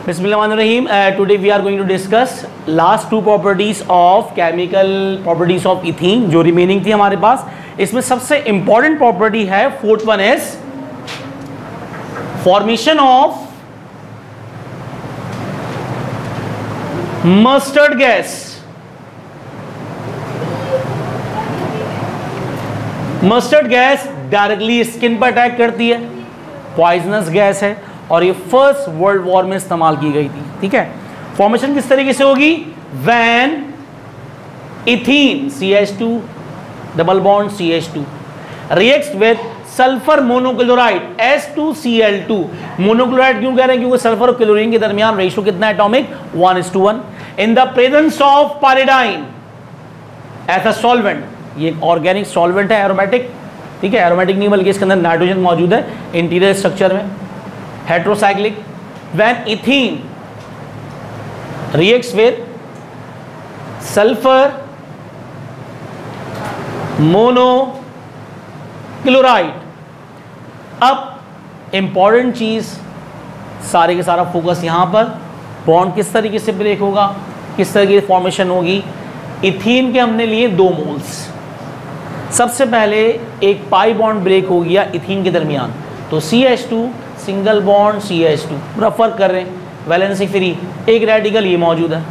Bismillahirrahmanirrahim. Today we are going to discuss last two properties of chemical properties of ethene जो remaining थी हमारे पास. इसमें सबसे important property है fourth one is formation of mustard gas. Mustard gas directly skin पर attack करती है, poisonous gas है और ये फर्स्ट वर्ल्ड वॉर में इस्तेमाल की गई थी. ठीक है. फॉर्मेशन किस तरीके से होगी? When ethene CH2 double bond CH2 reacts with sulphur monochloride S2Cl2. Monochloride क्यों कह रहे हैं? क्योंकि सल्फर और क्लोरीन के दरमियान रेशियो कितना है atomic? 1:1. In the presence of pyridine as a solvent. ये एक ऑर्गेनिक सॉल्वेंट है, एरोमेटिक. ठीक है. एरोमेटिक नहीं बल्कि इसके अंदर नाइट्रोजन मौजूद है इंटीरियर स्ट्रक्चर में. Heterocyclic. When ethene reacts with sulphur monochloride. अब इंपॉर्टेंट चीज, सारे के सारा फोकस यहां पर. बॉन्ड किस तरीके से ब्रेक होगा, किस तरीके की फॉर्मेशन होगी. इथीन के हमने लिए 2 मोल्स. सबसे पहले एक पाई बॉन्ड ब्रेक हो गया इथीन के दरमियान, तो CH2 सिंगल बॉन्ड CH2 पूरा फर्क कर रहे हैं, वैलेंसी फ्री. एक रेडिकल ये मौजूद है,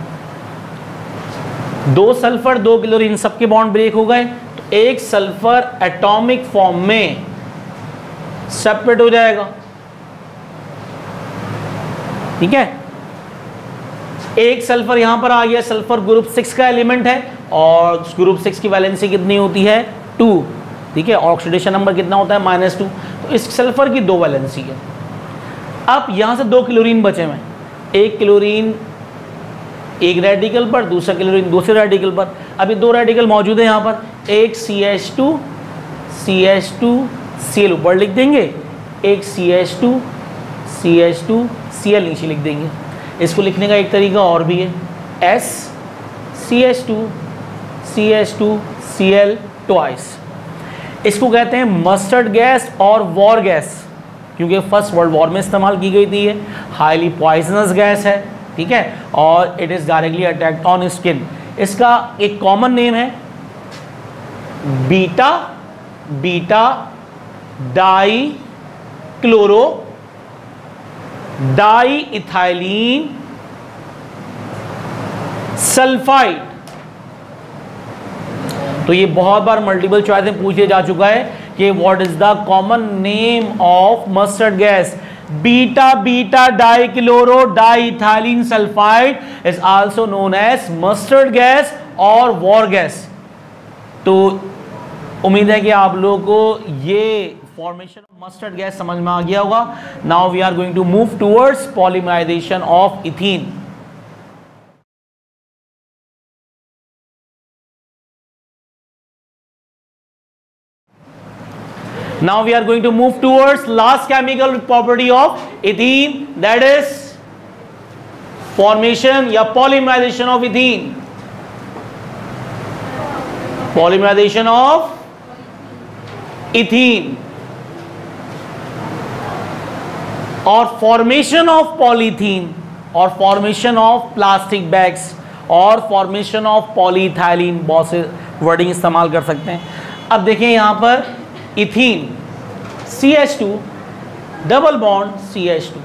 2 सल्फर 2 क्लोरीन सबके बॉन्ड ब्रेक हो गए, तो एक सल्फर एटॉमिक फॉर्म में सेपरेट हो जाएगा. ठीक है. एक सल्फर यहां पर आ गया, सल्फर ग्रुप 6 का एलिमेंट है और ग्रुप 6 की वैलेंसी कितनी होती है? 2. ठीक है. ऑक्सीडेशन नंबर कितना होता है? -2. तो इस सल्फर की 2 वैलेंसी है. अब यहां से 2 क्लोरीन बचे हुए. एक क्लोरीन एक रेडिकल पर, दूसरा क्लोरीन दूसरे रेडिकल पर. अभी 2 रेडिकल मौजूद है यहां पर. एक CH2 Cl ऊपर लिख देंगे, एक CH2 Cl नीचे लिख देंगे. इसको लिखने का एक तरीका और भी है, SCH2 Cl ट्वाइस. इसको कहते हैं मस्टर्ड गैस और वॉर गैस, क्योंकि फर्स्ट वर्ल्ड वॉर में इस्तेमाल की गई थी. ये हाईली पॉइजनस गैस है. ठीक है. और it is directly attacked on skin. इसका एक कॉमन नेम है beta di chloro di ethylene sulphide. तो ये बहुत बार मल्टीपल चॉइस में पूछे जा चुका है कि what is the common name of mustard gas. Beta di chloro di ethylene sulphide is also known as mustard gas और वॉर गैस. तो उम्मीद है कि आप लोगों को ये फॉर्मेशन ऑफ मस्टर्ड गैस समझ में आ गया होगा. Now we are going to move towards polymerisation of ethene. Now we are going to move towards last chemical property of ethene, that is formation या polymerization of ethene. Polymerization of ethene और formation of polyethene और formation of plastic bags और formation of polyethylene. बहुत से wording इस्तेमाल कर सकते हैं. अब देखिए यहां पर ethene CH2 double bond CH2,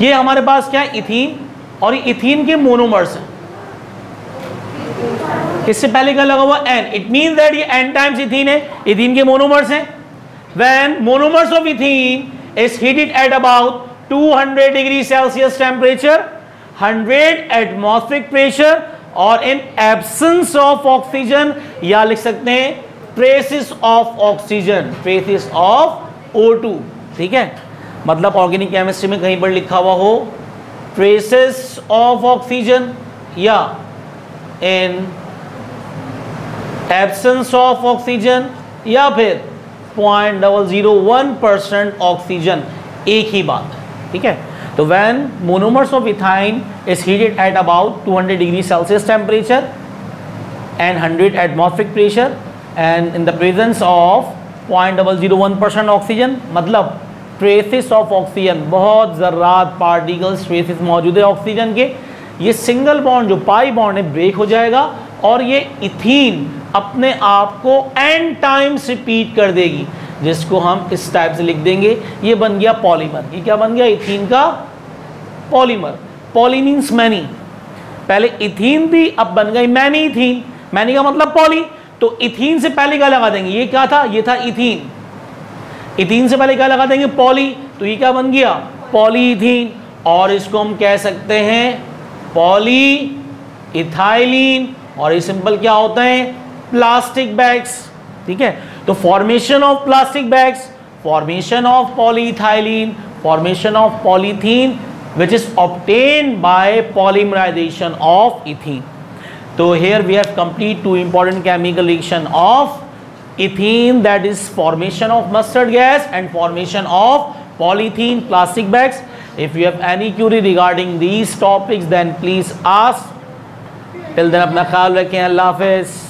ये हमारे पास क्या है? इथीन. और ये इथीन के मोनोमर्स हैं. इससे पहले क्या लगा हुआ? N. इट मींस दैट ये N टाइम्स इथीन है. इथीन के मोनोमर्स हैं. When monomers of ethene is heated at about 200 degree Celsius temperature, 100 atmospheric pressure और इन एब्सेंस ऑफ ऑक्सीजन, या लिख सकते हैं traces of oxygen, traces of O2. ठीक है. मतलब ऑर्गेनिक केमिस्ट्री में कहीं पर लिखा हुआ हो ट्रेसेस ऑफ ऑक्सीजन या इन एब्सेंस ऑफ ऑक्सीजन या फिर 0.001% ऑक्सीजन, एक ही बात है. ठीक है. तो when monomers of ethyne is heated at about 200 degree Celsius temperature and 100 atmospheric pressure and in the presence of 0.001% oxygen, मतलब ट्रेसेस ऑफ ऑक्सीजन, बहुत ज़र्रात पार्टिकल्स ट्रेसेस मौजूद है ऑक्सीजन के। ये सिंगल बॉन्ड जो पाई बॉन्ड है ब्रेक हो जाएगा और ये इथीन अपने आप को n टाइम्स रिपीट कर देगी, जिसको हम इस टाइप से लिख देंगे, ये बन गया पॉलीमर। ये क्या बन गया? इथीन का पॉलीमर। पॉली मीन्स मैनी, पहले इथीन थी अब बन गई मैनी इथीन। मैनी का मतलब पॉली, तो इथीन से पहले क्या लगा देंगे? ये क्या था? ये था इथीन। इथीन से पहले क्या लगा देंगे? पॉली, तो ये क्या बन गया? पॉलीइथीन। और इसको हम कह सकते हैं पॉली इथाइलिन। और ये सिंपल क्या होता है? Plastic bags. ठीक है, तो formation of plastic bags, formation of polyethylene, formation of polythene which is obtained by polymerization of ethene. So here we have complete two important chemical reaction of ethene, that is formation of mustard gas and formation of polythene plastic bags. If you have any query regarding these topics then please ask. Till then अपना ख्याल रखें। अल्लाह हाफ़िज़।